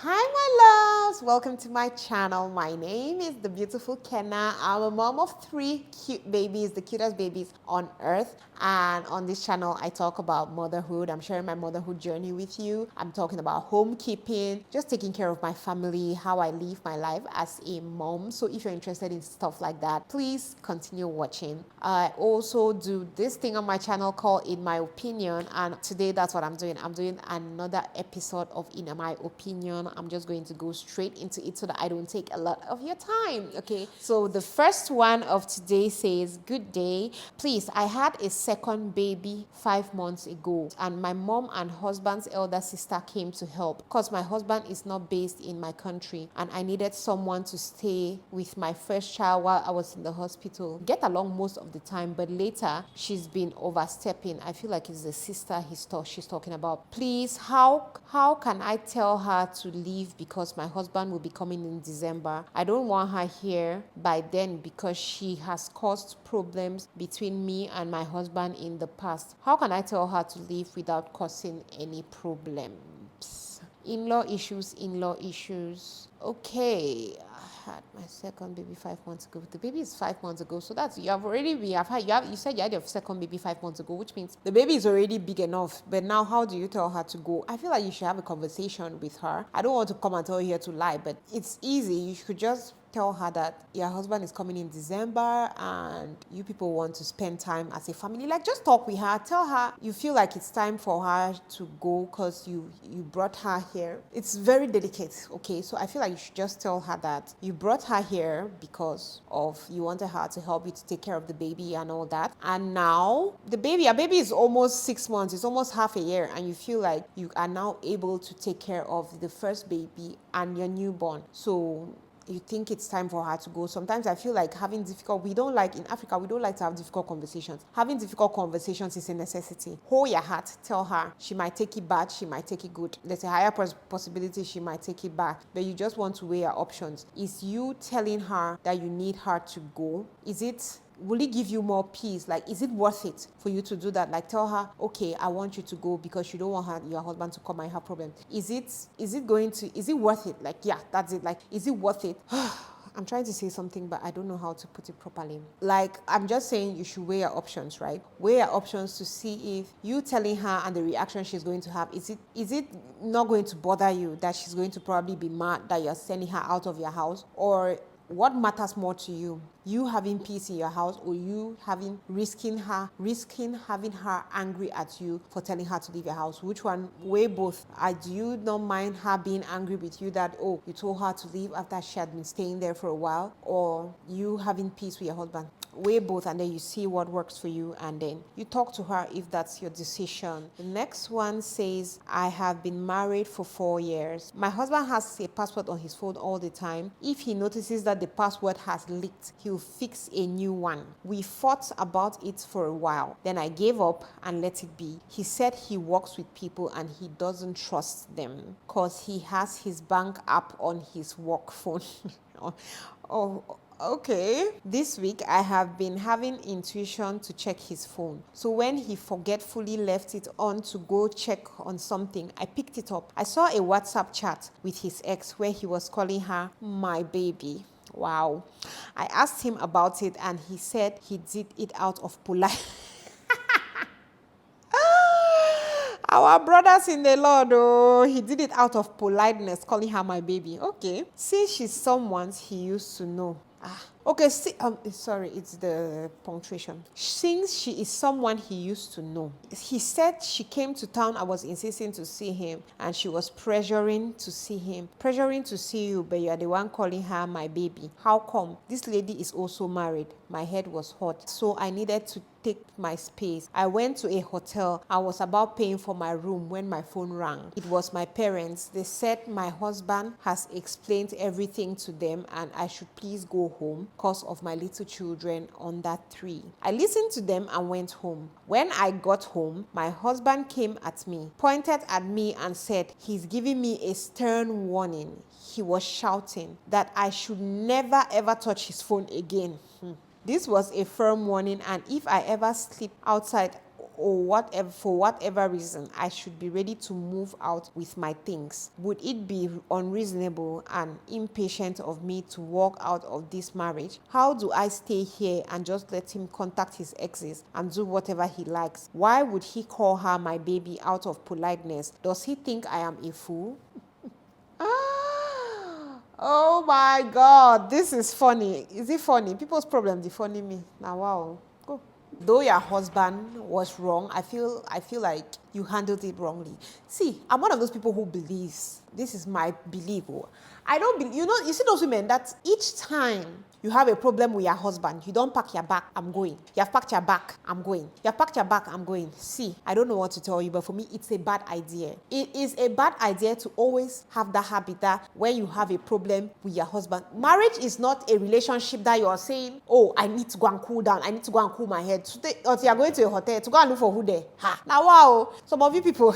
Hi my loves, welcome to my channel. My name is the beautiful Kenna. I'm a mom of 3 cute babies, the cutest babies on earth. And on this channel, I talk about motherhood. I'm sharing my motherhood journey with you. I'm talking about homekeeping, just taking care of my family, how I live my life as a mom. So if you're interested in stuff like that, please continue watching. I also do this thing on my channel called In My Opinion, and today that's what I'm doing. I'm doing another episode of In My Opinion. I'm just going to go straight into it so that I don't take a lot of your time. Okay, so the first one of today says, good day. Please, I had a second baby 5 months ago, and my mom and husband's elder sister came to help because my husband is not based in my country and I needed someone to stay with my first child while I was in the hospital. Get along most of the time, but later she's been overstepping. I feel like it's the sister she's talking about. Please, how can I tell her to leave because my husband will be coming in December? I don't want her here by then because she has caused problems between me and my husband in the past. How can I tell her to leave without causing any problems? In-law issues. Okay, I had my second baby 5 months ago. The baby is 5 months ago, so that's you have already been. You said you had your second baby 5 months ago, which means the baby is already big enough. But now, how do you tell her to go? I feel like you should have a conversation with her. I don't want to come and tell you here to lie, but it's easy. You should just tell her that your husband is coming in December and you people want to spend time as a family. Like, just talk with her. Tell her you feel like it's time for her to go because you brought her here. It's very delicate, okay? So I feel like you should just tell her that you brought her here because of you wanted her to help you to take care of the baby and all that. And now your baby is almost 6 months. It's almost half a year, and you feel like you are now able to take care of the first baby and your newborn. So you think it's time for her to go. Sometimes I feel like in Africa, we don't like to have difficult conversations. Having difficult conversations is a necessity. Hold your heart. Tell her. She might take it bad. She might take it good. There's a higher possibility she might take it back. But you just want to weigh your options. Is you telling her that you need her to go? Will it give you more peace? Like, is it worth it for you to do that? Like, tell her, okay, I want you to go because you don't want your husband to come and have problems. Is it worth it? Like, yeah, that's it. Like, is it worth it? I'm trying to say something, but I don't know how to put it properly. Like, I'm just saying you should weigh your options, right? Weigh your options to see if you telling her and the reaction she's going to have, is it not going to bother you that she's going to probably be mad that you're sending her out of your house? Or what matters more to you? You having peace in your house, or you risking having her angry at you for telling her to leave your house? Which one? Weigh both. Do you not mind her being angry with you that, oh, you told her to leave after she had been staying there for a while, or you having peace with your husband? Weigh both, and then you see what works for you, and then you talk to her if that's your decision. The next one says, I have been married for 4 years. My husband has a password on his phone all the time. If he notices that the password has leaked, he'll fix a new one. We fought about it for a while. Then I gave up and let it be. He said he works with people and he doesn't trust them because he has his bank app on his work phone. Oh, okay. This week, I have been having intuition to check his phone. So when he forgetfully left it on to go check on something, I picked it up. I saw a WhatsApp chat with his ex where he was calling her my baby. Wow. I asked him about it and he said he did it out of polite. Our brothers in the Lord, oh, he did it out of politeness, calling her my baby. Okay. Since she's someone he used to know. Okay, sorry, it's the punctuation. Since she is someone he used to know. He said she came to town. I was insisting to see him, and she was pressuring to see him. Pressuring to see you, but you are the one calling her my baby. How come? This lady is also married. My head was hot, so I needed to take my space. I went to a hotel. I was about paying for my room when my phone rang. It was my parents. They said my husband has explained everything to them and I should please go home because of my little children under 3. I listened to them and went home. When I got home, my husband came at me, pointed at me and said he's giving me a stern warning. He was shouting that I should never ever touch his phone again. This was a firm warning, and if I ever sleep outside or whatever, for whatever reason, I should be ready to move out with my things. Would it be unreasonable and impatient of me to walk out of this marriage? How do I stay here and just let him contact his exes and do whatever he likes? Why would he call her my baby out of politeness? Does he think I am a fool? Oh my God, this is funny. Is it funny? People's problem, they funny me. Now, wow. Go. Though your husband was wrong, I feel like you handled it wrongly. See, I'm one of those people who believes, this is my belief. I don't believe, you see those women that each time you have a problem with your husband, you don't pack your bag, I'm going. You have packed your back, I'm going. You have packed your back, I'm going. See, I don't know what to tell you, but for me, it's a bad idea. It is a bad idea to always have that habit that when you have a problem with your husband. Marriage is not a relationship that you are saying, oh, I need to go and cool down, I need to go and cool my head. Today, or you are going to a hotel to go and look for who there. Ha. Now, wow, some of you people,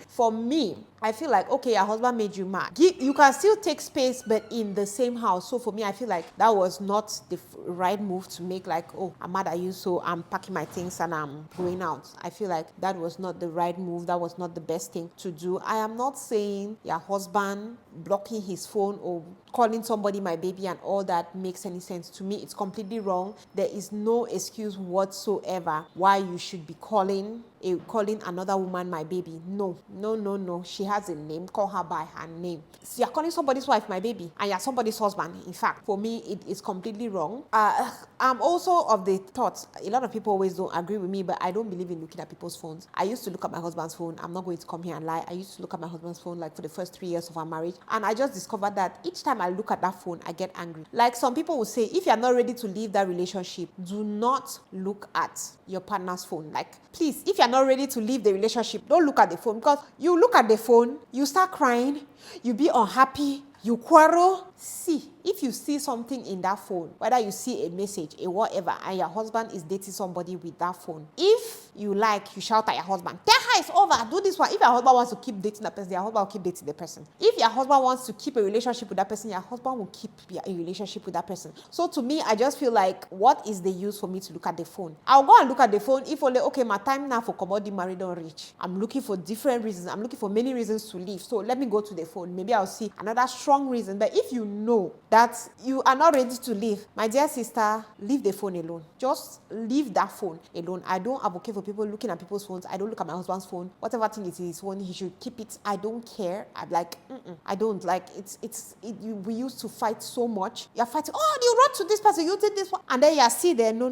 for me, I feel like, okay, your husband made you mad. You can still take space, but in the same house. So for me, I feel like that was not the right move to make, like, oh, I'm mad at you, so I'm packing my things and I'm going out. I feel like that was not the right move. That was not the best thing to do. I am not saying your husband blocking his phone or calling somebody my baby and all that makes any sense. To me, it's completely wrong. There is no excuse whatsoever why you should be calling another woman my baby. No. She has a name. Call her by her name. So you're calling somebody's wife my baby and you're somebody's husband. In fact, for me, it is completely wrong. I'm also of the thought, a lot of people always don't agree with me, but I don't believe in looking at people's phones. I used to look at my husband's phone. I'm not going to come here and lie. I used to look at my husband's phone like for the first 3 years of our marriage. And I just discovered that each time I look at that phone, I get angry. Like some people will say, if you're not ready to leave that relationship, do not look at your partner's phone. Like, please, if you're not ready to leave the relationship, don't look at the phone, because you look at the phone, you start crying, you be unhappy, you quarrel. See, if you see something in that phone, whether you see a message, a whatever, and your husband is dating somebody with that phone, if you like, you shout at your husband, tell her it's over, do this one. If your husband wants to keep dating that person, your husband will keep dating the person. If your husband wants to keep a relationship with that person, your husband will keep a relationship with that person. So to me, I just feel like, what is the use for me to look at the phone? I'll go and look at the phone if only, okay, my time now for commodity married don't reach. I'm looking for different reasons. I'm looking for many reasons to leave. So let me go to the phone. Maybe I'll see another strong reason. But if you know that you are not ready to leave, my dear sister, leave the phone alone. Just leave that phone alone. I don't advocate for people looking at people's phones. I don't look at my husband's phone. Whatever thing it is his phone, he should keep it. I don't care. I'm like, I don't like we used to fight so much. You're fighting, oh, you wrote to this person, you did this one, and then you see there, no.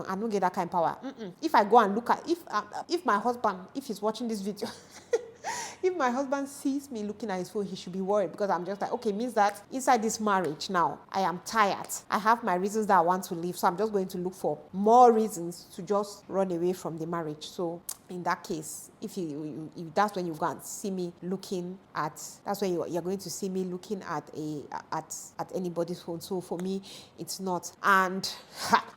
I don't get that kind of power. If I go and look at, if my husband, if he's watching this video, if my husband sees me looking at his phone, he should be worried, because I'm just like, okay, means that inside this marriage now, I am tired. I have my reasons that I want to leave, so I'm just going to look for more reasons to just run away from the marriage. So in that case, if that's when you go and see me looking at, that's when you're going to see me looking at at anybody's phone. So for me, it's not. And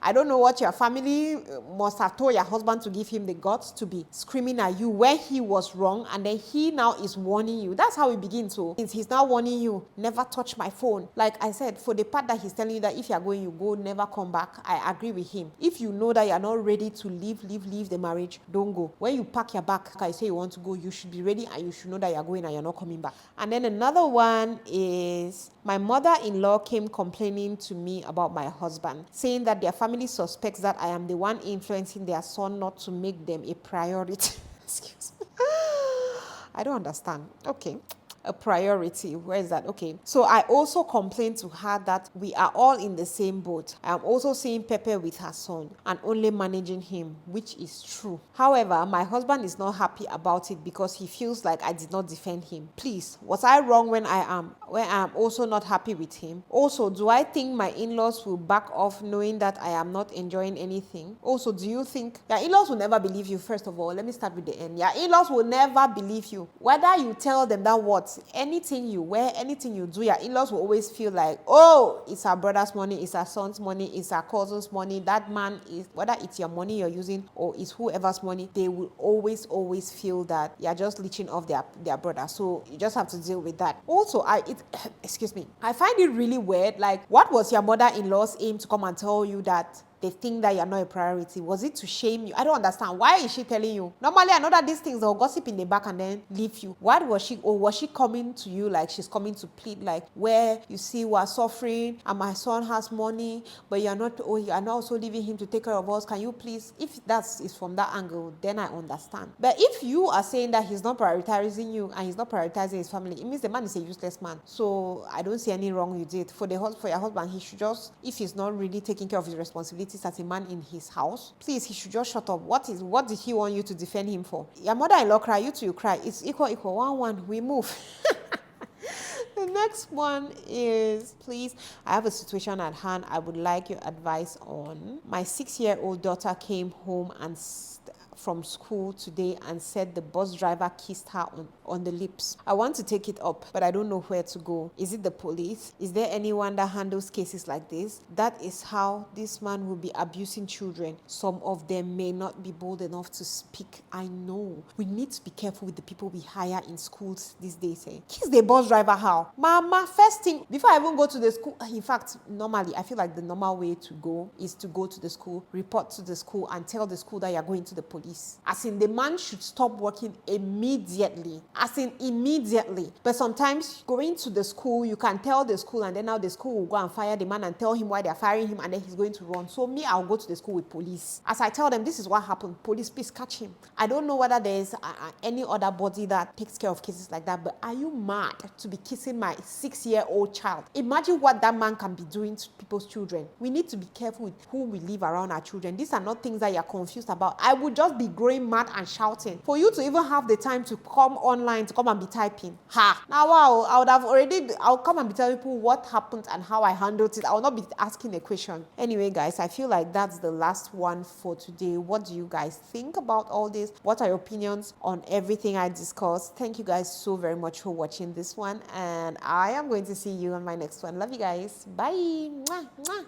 I don't know what your family must have told your husband to give him the guts to be screaming at you where he was wrong, and then he now is warning you. That's how it begins. So he's now warning you, never touch my phone. Like I said, for the part that he's telling you that if you're going, you go, never come back, I agree with him. If you know that you're not ready to leave the marriage, don't go. When you pack your bag, I say you want to go, you should be ready and you should know that you're going and you're not coming back. And then another one is, my mother-in-law came complaining to me about my husband, saying that their family suspects that I am the one influencing their son not to make them a priority. Excuse me. I don't understand. Okay. A priority. Where is that? Okay. So I also complained to her that we are all in the same boat. I am also seeing Pepe with her son and only managing him, which is true. However, my husband is not happy about it because he feels like I did not defend him. Please, was I wrong when I am also not happy with him? Also, do I think my in-laws will back off knowing that I am not enjoying anything? Also, do you think your in-laws will never believe you? First of all, let me start with the end. Your in-laws will never believe you. Whether you tell them that what, anything you wear, anything you do, your in-laws will always feel like, oh, it's our brother's money, it's our son's money, it's our cousin's money. That man is, whether it's your money you're using or it's whoever's money, they will always feel that you're just leeching off their brother. So you just have to deal with that. Also, excuse me, I find it really weird. Like, what was your mother-in-law's aim to come and tell you that they think that you're not a priority? Was it to shame you? I don't understand. Why is she telling you? Normally, I know that these things, they'll gossip in the back and then leave you. Why was she, or was she coming to you like she's coming to plead, like, where you see we're suffering and my son has money, but you're not, oh, you're not also leaving him to take care of us. Can you please? If that is from that angle, then I understand. But if you are saying that he's not prioritizing you and he's not prioritizing his family, it means the man is a useless man. So I don't see any wrong you did. For your husband, he should just, if he's not really taking care of his responsibilities as a man in his house, please, he should just shut up. What did he want you to defend him for? Your mother-in-law cry, you two cry. It's equal, 1-1. We move. The next one is, please, I have a situation at hand I would like your advice on. My 6-year-old daughter came home and from school today and said the bus driver kissed her on the lips. I want to take it up, but I don't know where to go. Is it the police? Is there anyone that handles cases like this? That is how this man will be abusing children. Some of them may not be bold enough to speak. I know. We need to be careful with the people we hire in schools these days. Kiss the bus driver how? Mama, first thing, before I even go to the school, in fact, normally, I feel like the normal way to go is to go to the school, report to the school, and tell the school that you're going to the police. As in, the man should stop working immediately. As in, immediately. But sometimes going to the school, you can tell the school, and then now the school will go and fire the man and tell him why they're firing him, and then he's going to run. So me, I'll go to the school with police. As I tell them, this is what happened. Police, please catch him. I don't know whether there's any other body that takes care of cases like that, but are you mad to be kissing my 6-year-old child? Imagine what that man can be doing to people's children. We need to be careful with who we leave around our children. These are not things that you're confused about. I would just be growing mad and shouting for you to even have the time to come online to come and be typing. Now wow, I'll come and be telling people what happened and how I handled it. I will not be asking a question. Anyway, guys, I feel like that's the last one for today. What do you guys think about all this? What are your opinions on everything I discussed? Thank you guys so very much for watching this one, and I am going to see you on my next one. Love you guys. Bye. Mwah, mwah.